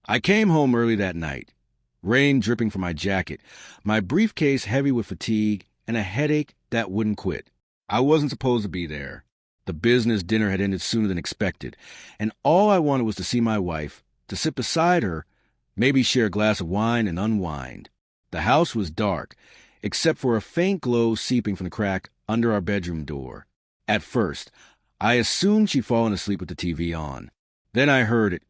I came home early that night, rain dripping from my jacket, my briefcase heavy with fatigue, and a headache that wouldn't quit. I wasn't supposed to be there. The business dinner had ended sooner than expected, and all I wanted was to see my wife, to sit beside her, maybe share a glass of wine and unwind. The house was dark, except for a faint glow seeping from the crack under our bedroom door. At first, I assumed she'd fallen asleep with the TV on. Then I heard it.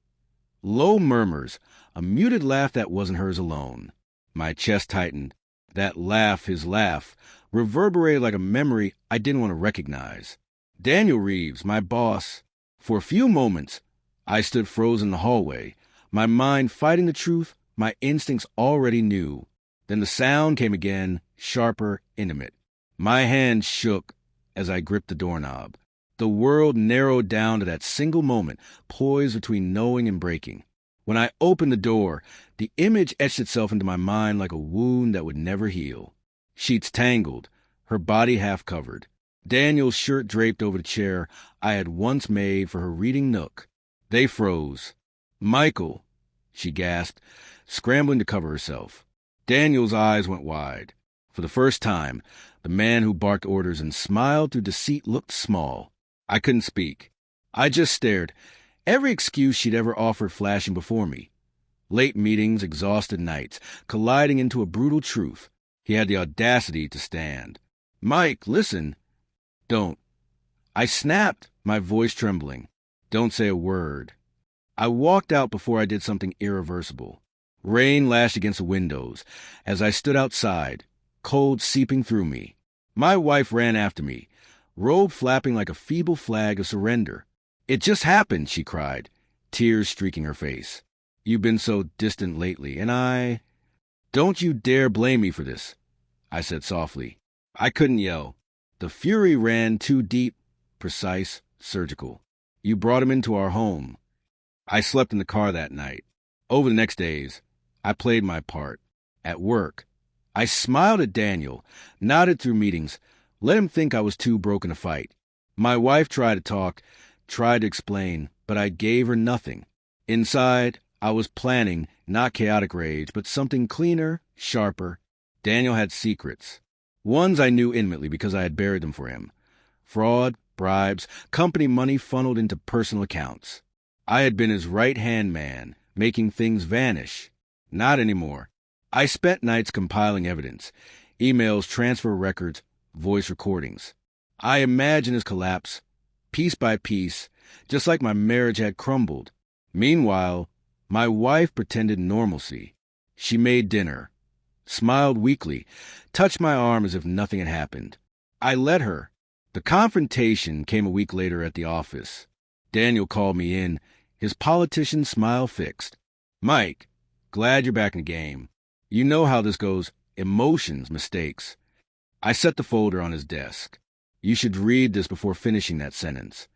Low murmurs, a muted laugh that wasn't hers alone. My chest tightened. That laugh, his laugh, reverberated like a memory I didn't want to recognize. Daniel Reeves, my boss. For a few moments, I stood frozen in the hallway, my mind fighting the truth my instincts already knew. Then the sound came again, sharper, intimate. My hand shook as I gripped the doorknob. The world narrowed down to that single moment, poised between knowing and breaking. When I opened the door, the image etched itself into my mind like a wound that would never heal. Sheets tangled, her body half covered. Daniel's shirt draped over the chair I had once made for her reading nook. They froze. "Michael," she gasped, scrambling to cover herself. Daniel's eyes went wide. For the first time, the man who barked orders and smiled through deceit looked small. I couldn't speak. I just stared, every excuse she'd ever offered flashing before me. Late meetings, exhausted nights, colliding into a brutal truth. He had the audacity to stand. "Mike, listen." "Don't." I snapped, my voice trembling. "Don't say a word." I walked out before I did something irreversible. Rain lashed against the windows as I stood outside, cold seeping through me. My wife ran after me, robe flapping like a feeble flag of surrender. "It just happened," she cried, tears streaking her face. "You've been so distant lately, and I—" "Don't you dare blame me for this," I said softly. I couldn't yell. The fury ran too deep, precise, surgical. "You brought him into our home." I slept in the car that night. Over the next days, I played my part. At work, I smiled at Daniel, nodded through meetings, let him think I was too broken to fight. My wife tried to talk, tried to explain, but I gave her nothing. Inside, I was planning, not chaotic rage, but something cleaner, sharper. Daniel had secrets. Ones I knew intimately because I had buried them for him. Fraud, bribes, company money funneled into personal accounts. I had been his right-hand man, making things vanish. Not anymore. I spent nights compiling evidence, emails, transfer records, voice recordings. I imagined his collapse, piece by piece, just like my marriage had crumbled. Meanwhile, my wife pretended normalcy. She made dinner, smiled weakly, touched my arm as if nothing had happened. I let her. The confrontation came a week later at the office. Daniel called me in, his politician smile fixed. "Mike, glad you're back in the game. You know how this goes. Emotions, mistakes." I set the folder on his desk. "You should read this before finishing that sentence."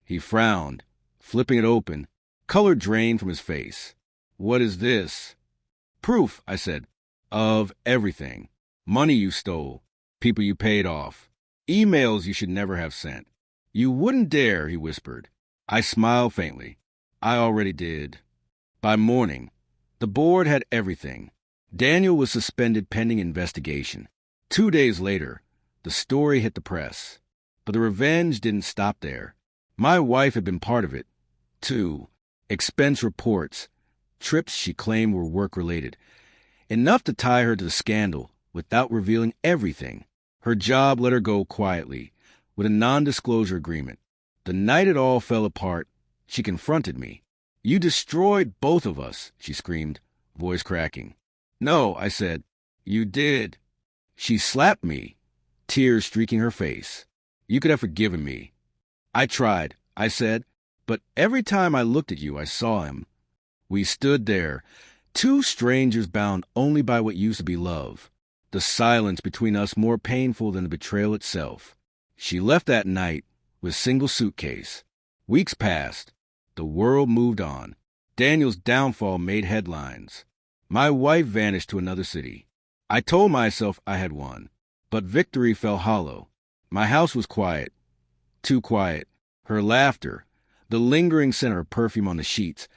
He frowned, flipping it open. Color drained from his face. "What is this?" "Proof," I said, "of everything. Money you stole, people you paid off, emails you should never have sent." "You wouldn't dare," he whispered. I smiled faintly. I already did. By morning, the board had everything. Daniel was suspended pending investigation. 2 days later, the story hit the press. But the revenge didn't stop there. My wife had been part of it, too. Expense reports, trips she claimed were work-related. Enough to tie her to the scandal without revealing everything. Her job let her go quietly, with a non-disclosure agreement. The night it all fell apart, she confronted me. "You destroyed both of us," she screamed, voice cracking. "No," I said. "You did." She slapped me, tears streaking her face. "You could have forgiven me." "I tried," I said, "but every time I looked at you, I saw him." We stood there, two strangers bound only by what used to be love. The silence between us more painful than the betrayal itself. She left that night with a single suitcase. Weeks passed. The world moved on. Daniel's downfall made headlines. My wife vanished to another city. I told myself I had won, but victory fell hollow. My house was quiet, too quiet. Her laughter, the lingering scent of her perfume on the sheets,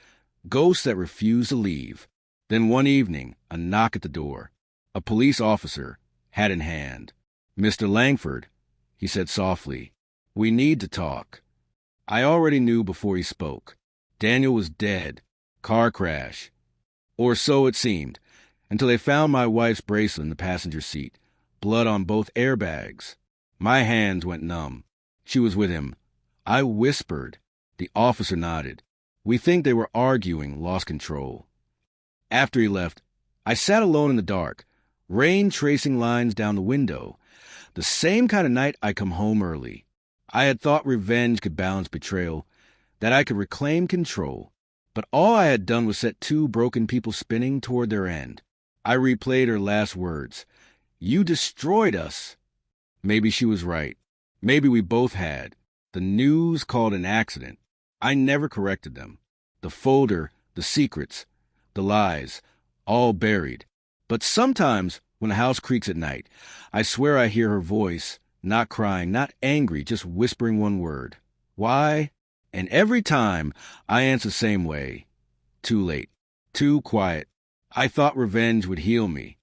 Ghosts that refused to leave. Then one evening, a knock at the door. A police officer, hat in hand. "Mr. Langford," he said softly, "we need to talk." I already knew before he spoke. Daniel was dead. Car crash. Or so it seemed, until they found my wife's bracelet in the passenger seat. Blood on both airbags. My hands went numb. She was with him. I whispered. The officer nodded. We think they were arguing, lost control. After he left, I sat alone in the dark, rain tracing lines down the window. The same kind of night I come home early. I had thought revenge could balance betrayal, that I could reclaim control. But all I had done was set two broken people spinning toward their end. I replayed her last words. "You destroyed us." Maybe she was right. Maybe we both had. The news called an accident. I never corrected them. The folder, the secrets, the lies, all buried. But sometimes, when the house creaks at night, I swear I hear her voice, not crying, not angry, just whispering one word. Why? And every time, I answer the same way. Too late. Too quiet. I thought revenge would heal me.